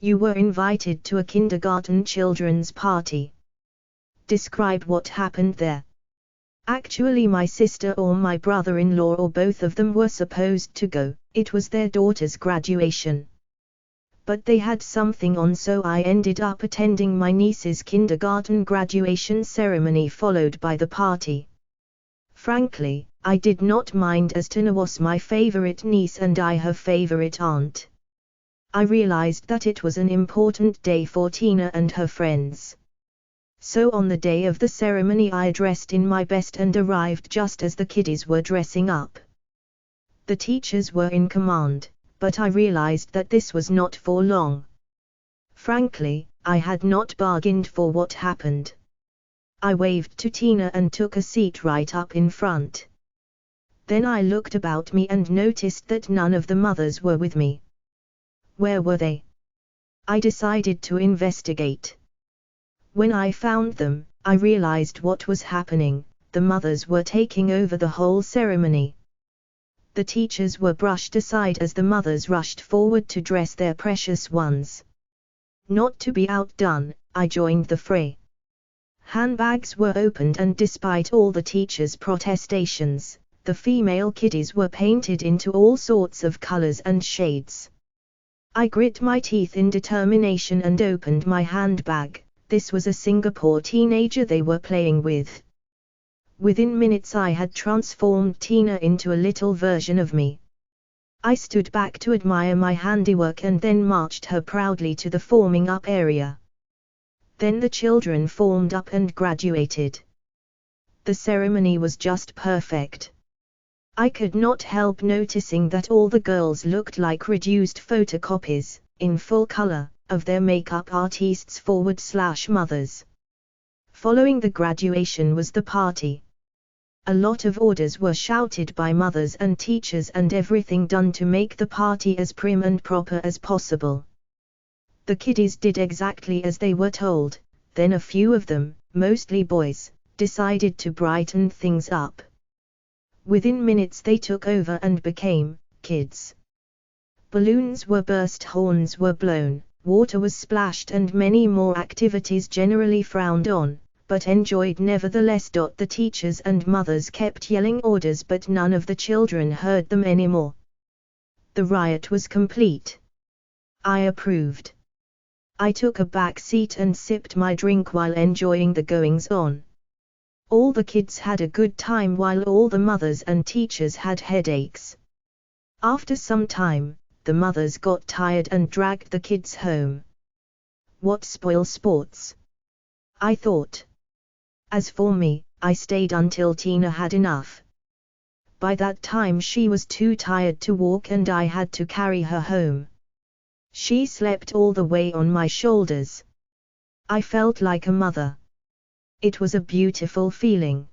You were invited to a kindergarten children's party. Describe what happened there. Actually, my sister or my brother-in-law or both of them were supposed to go. It was their daughter's graduation. But they had something on, so I ended up attending my niece's kindergarten graduation ceremony followed by the party. Frankly, I did not mind, as Tina was my favorite niece and I her favorite aunt. I realized that it was an important day for Tina and her friends. So on the day of the ceremony I dressed in my best and arrived just as the kiddies were dressing up. The teachers were in command, but I realized that this was not for long. Frankly, I had not bargained for what happened. I waved to Tina and took a seat right up in front. Then I looked about me and noticed that none of the mothers were with me. Where were they? I decided to investigate. When I found them, I realized what was happening. The mothers were taking over the whole ceremony. The teachers were brushed aside as the mothers rushed forward to dress their precious ones. Not to be outdone, I joined the fray. Handbags were opened and despite all the teachers' protestations, the female kiddies were painted into all sorts of colors and shades. I grit my teeth in determination and opened my handbag. This was a Singapore teenager they were playing with. Within minutes I had transformed Tina into a little version of me. I stood back to admire my handiwork and then marched her proudly to the forming up area. Then the children formed up and graduated. The ceremony was just perfect. I could not help noticing that all the girls looked like reduced photocopies, in full color, of their makeup artists / mothers. Following the graduation was the party. A lot of orders were shouted by mothers and teachers and everything done to make the party as prim and proper as possible. The kiddies did exactly as they were told, then a few of them, mostly boys, decided to brighten things up. Within minutes they took over and became kids. Balloons were burst, horns were blown, water was splashed and many more activities generally frowned on, but enjoyed nevertheless. The teachers and mothers kept yelling orders but none of the children heard them anymore. The riot was complete. I approved. I took a back seat and sipped my drink while enjoying the goings-on. All the kids had a good time while all the mothers and teachers had headaches. After some time, the mothers got tired and dragged the kids home. What spoil sports? I thought. As for me, I stayed until Tina had enough. By that time she was too tired to walk and I had to carry her home. She slept all the way on my shoulders. I felt like a mother. It was a beautiful feeling.